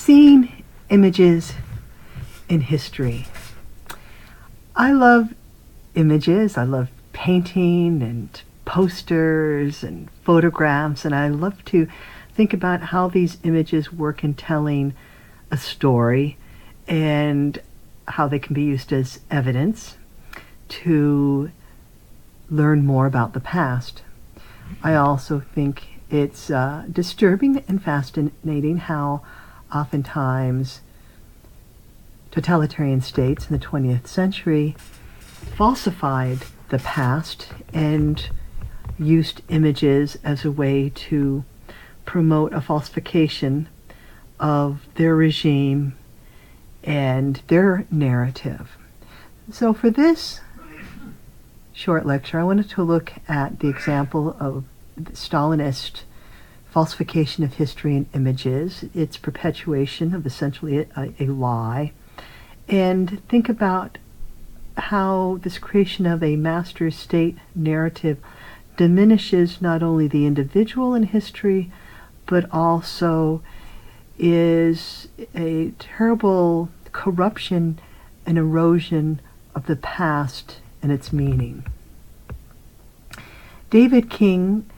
Seen images in history. I love images. I love painting and posters and photographs, and I love to think about how these images work in telling a story and how they can be used as evidence to learn more about the past. I also think it's disturbing and fascinating how oftentimes totalitarian states in the 20th century falsified the past and used images as a way to promote a falsification of their regime and their narrative. So for this short lecture, I wanted to look at the example of the Stalinist falsification of history and images, its perpetuation of essentially a lie, and think about how this creation of a master state narrative diminishes not only the individual in history, but also is a terrible corruption and erosion of the past and its meaning. David King,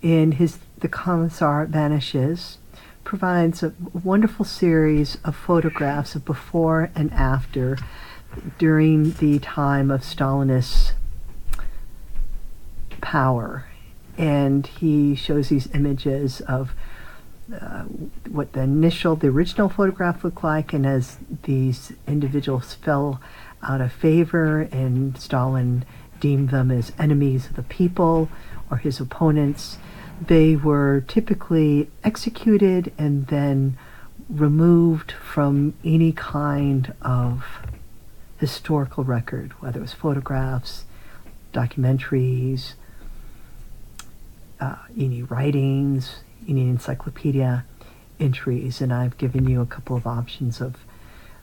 in his The Commissar Vanishes, provides a wonderful series of photographs of before and after during the time of Stalinist power. And he shows these images of what the original photograph looked like, and as these individuals fell out of favor and Stalin deemed them as enemies of the people or his opponents, they were typically executed and then removed from any kind of historical record, whether it was photographs, documentaries, any writings, any encyclopedia entries. And I've given you a couple of options of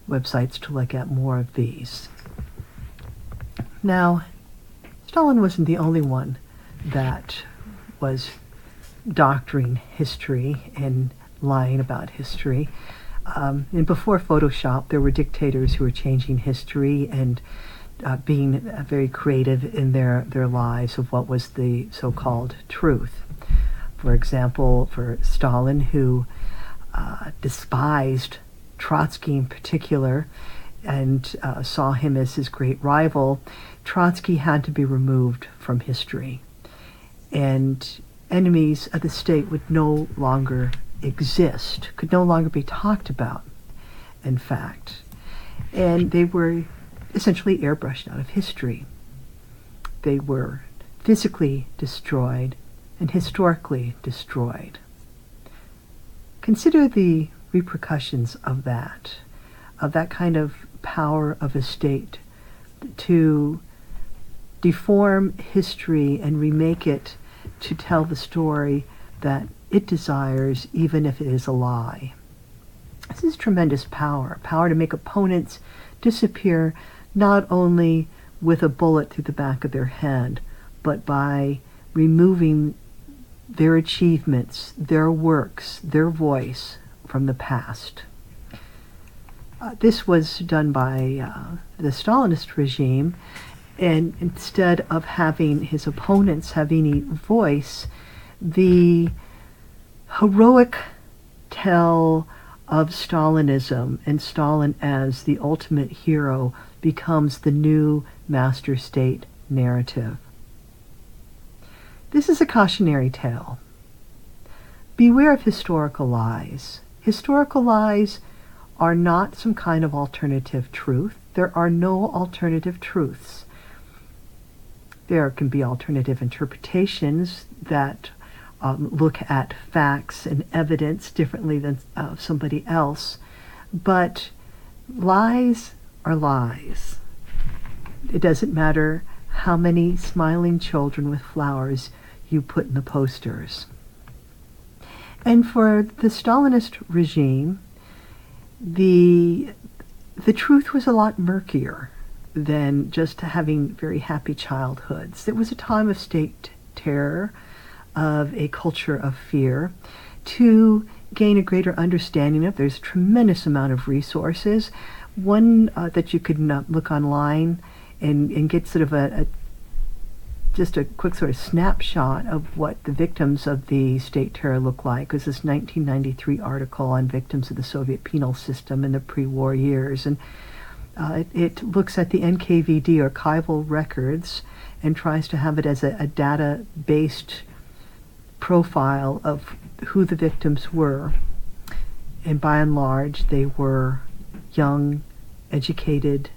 websites to look at more of these. Now, Stalin wasn't the only one that was doctoring history and lying about history. And before Photoshop, there were dictators who were changing history and being very creative in their lives of what was the so-called truth. For example, for Stalin, who despised Trotsky in particular and saw him as his great rival, Trotsky had to be removed from history. And enemies of the state would no longer exist, could no longer be talked about, in fact. And they were essentially airbrushed out of history. They were physically destroyed and historically destroyed. Consider the repercussions of that kind of power of a state to deform history and remake it to tell the story that it desires, even if it is a lie. This is tremendous power to make opponents disappear, not only with a bullet through the back of their head, but by removing their achievements, their works, their voice from the past. This was done by the Stalinist regime, and instead of having his opponents have any voice, the heroic tale of Stalinism and Stalin as the ultimate hero becomes the new master state narrative. This is a cautionary tale. Beware of historical lies. Historical lies are not some kind of alternative truth. There are no alternative truths. There can be alternative interpretations that look at facts and evidence differently than somebody else, but lies are lies. It doesn't matter how many smiling children with flowers you put in the posters. And for the Stalinist regime, the truth was a lot murkier than just having very happy childhoods. It was a time of state terror, of a culture of fear, to gain a greater understanding of. There's a tremendous amount of resources. One that you could look online and get sort of just a quick sort of snapshot of what the victims of the state terror look like was this 1993 article on victims of the Soviet penal system in the pre-war years. And it looks at the NKVD archival records and tries to have it as a data-based profile of who the victims were. And by and large, they were young, educated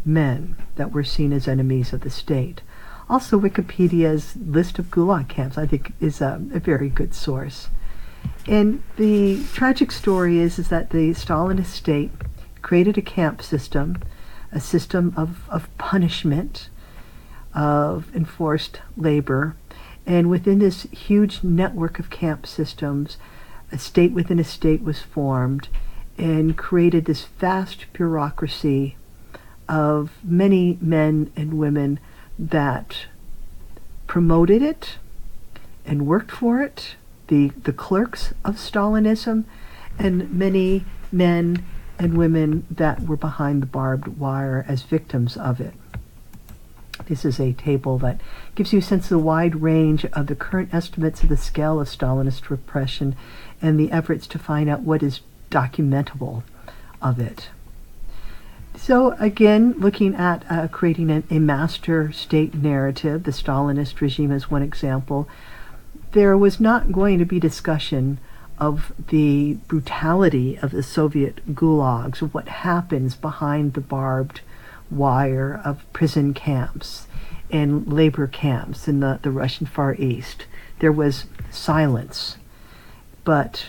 men that were seen as enemies of the state. Also, Wikipedia's list of Gulag camps, I think, is a very good source. And the tragic story is that the Stalinist state created a camp system, a system of punishment, of enforced labor. And within this huge network of camp systems, a state within a state was formed and created this vast bureaucracy of many men and women that promoted it and worked for it, the clerks of Stalinism, and many men and women that were behind the barbed wire as victims of it. This is a table that gives you a sense of the wide range of the current estimates of the scale of Stalinist repression and the efforts to find out what is documentable of it. So again, looking at creating a master state narrative, the Stalinist regime as one example, there was not going to be discussion of the brutality of the Soviet gulags, of what happens behind the barbed wire of prison camps and labor camps in the Russian Far East. There was silence, but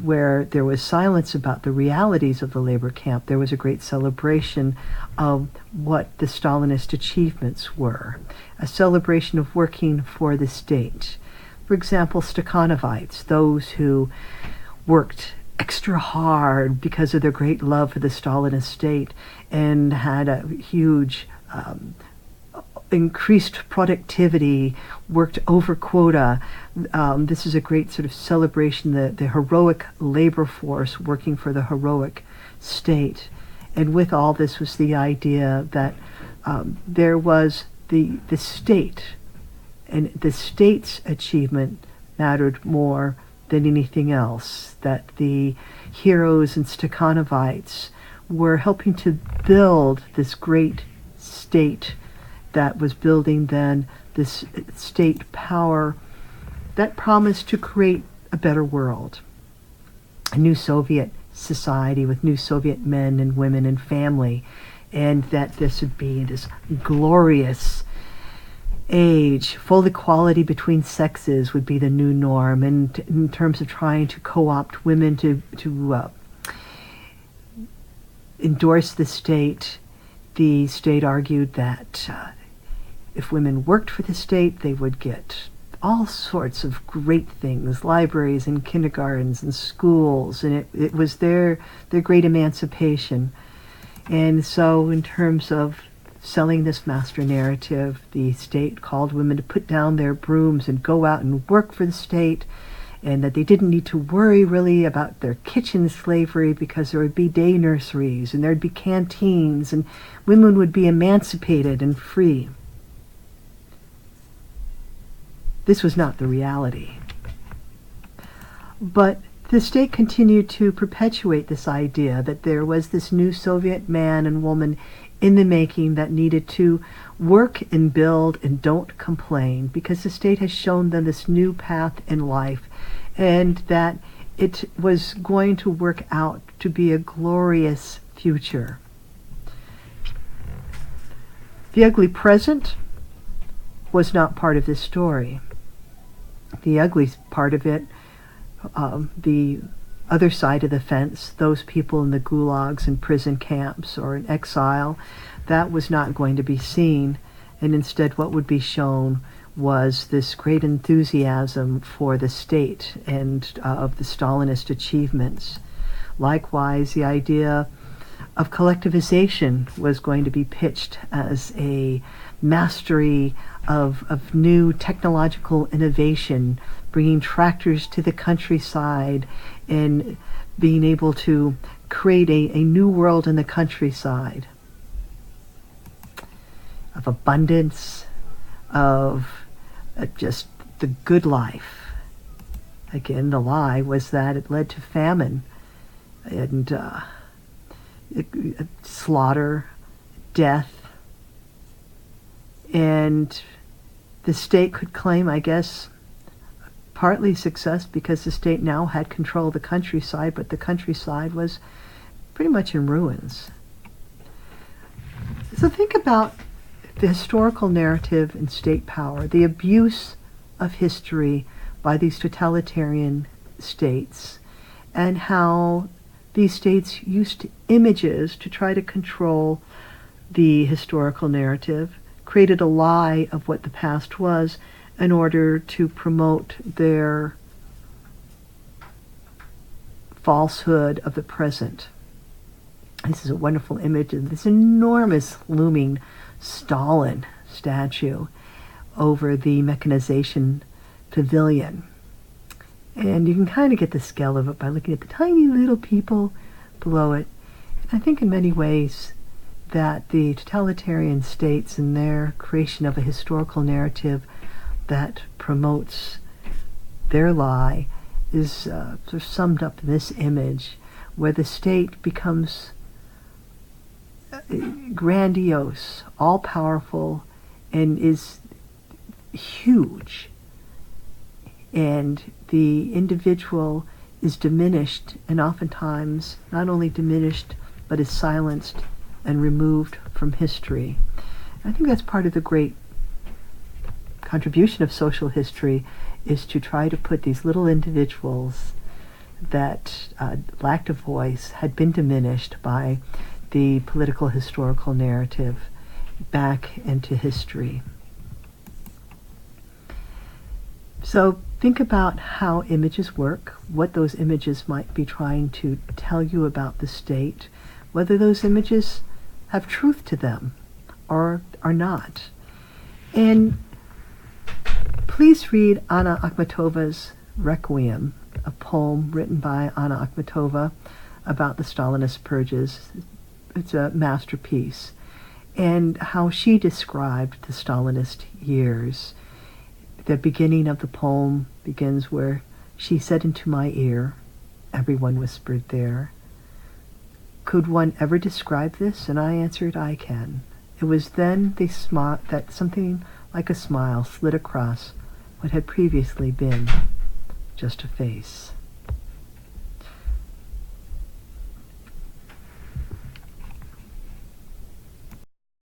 where there was silence about the realities of the labor camp, there was a great celebration of what the Stalinist achievements were, a celebration of working for the state. For example, Stakhanovites, those who worked extra hard because of their great love for the Stalinist state and had a huge increased productivity, worked over quota. This is a great sort of celebration, the heroic labor force working for the heroic state. And with all this was the idea that there was the state, and the state's achievement mattered more than anything else, that the heroes and Stakhanovites were helping to build this great state that was building then this state power that promised to create a better world, a new Soviet society with new Soviet men and women and family, and that this would be this glorious age, full equality between sexes would be the new norm. And in terms of trying to co-opt women to endorse the state argued that if women worked for the state, they would get all sorts of great things, libraries and kindergartens and schools, and it was their great emancipation. And so in terms of selling this master narrative, the state called women to put down their brooms and go out and work for the state, and that they didn't need to worry really about their kitchen slavery because there would be day nurseries and there'd be canteens and women would be emancipated and free. This was not the reality. But the state continued to perpetuate this idea that there was this new Soviet man and woman in the making that needed to work and build and don't complain, because the state has shown them this new path in life, and that it was going to work out to be a glorious future. The ugly present was not part of this story. The ugly part of it, the other side of the fence, those people in the gulags and prison camps or in exile, that was not going to be seen. And instead what would be shown was this great enthusiasm for the state and of the Stalinist achievements. Likewise, the idea of collectivization was going to be pitched as a mastery of new technological innovation, bringing tractors to the countryside and being able to create a new world in the countryside of abundance, of just the good life. Again, the lie was that it led to famine and slaughter, death, and the state could claim, I guess, partly success because the state now had control of the countryside, but the countryside was pretty much in ruins. So think about the historical narrative and state power, the abuse of history by these totalitarian states, and how these states used images to try to control the historical narrative, created a lie of what the past was in order to promote their falsehood of the present. This is a wonderful image of this enormous looming Stalin statue over the mechanization pavilion. And you can kind of get the scale of it by looking at the tiny little people below it. And I think in many ways that the totalitarian states and their creation of a historical narrative that promotes their lie is sort of summed up in this image where the state becomes grandiose, all-powerful, and is huge. And the individual is diminished, and oftentimes not only diminished, but is silenced and removed from history. I think that's part of the great contribution of social history, is to try to put these little individuals that lacked a voice, had been diminished by the political historical narrative, back into history. So think about how images work, what those images might be trying to tell you about the state, whether those images have truth to them or are not. And please read Anna Akhmatova's Requiem, a poem written by Anna Akhmatova about the Stalinist purges. It's a masterpiece. And how she described the Stalinist years. The beginning of the poem begins where she said into my ear, everyone whispered there, "Could one ever describe this?" And I answered, "I can." It was then that something like a smile slid across what had previously been just a face.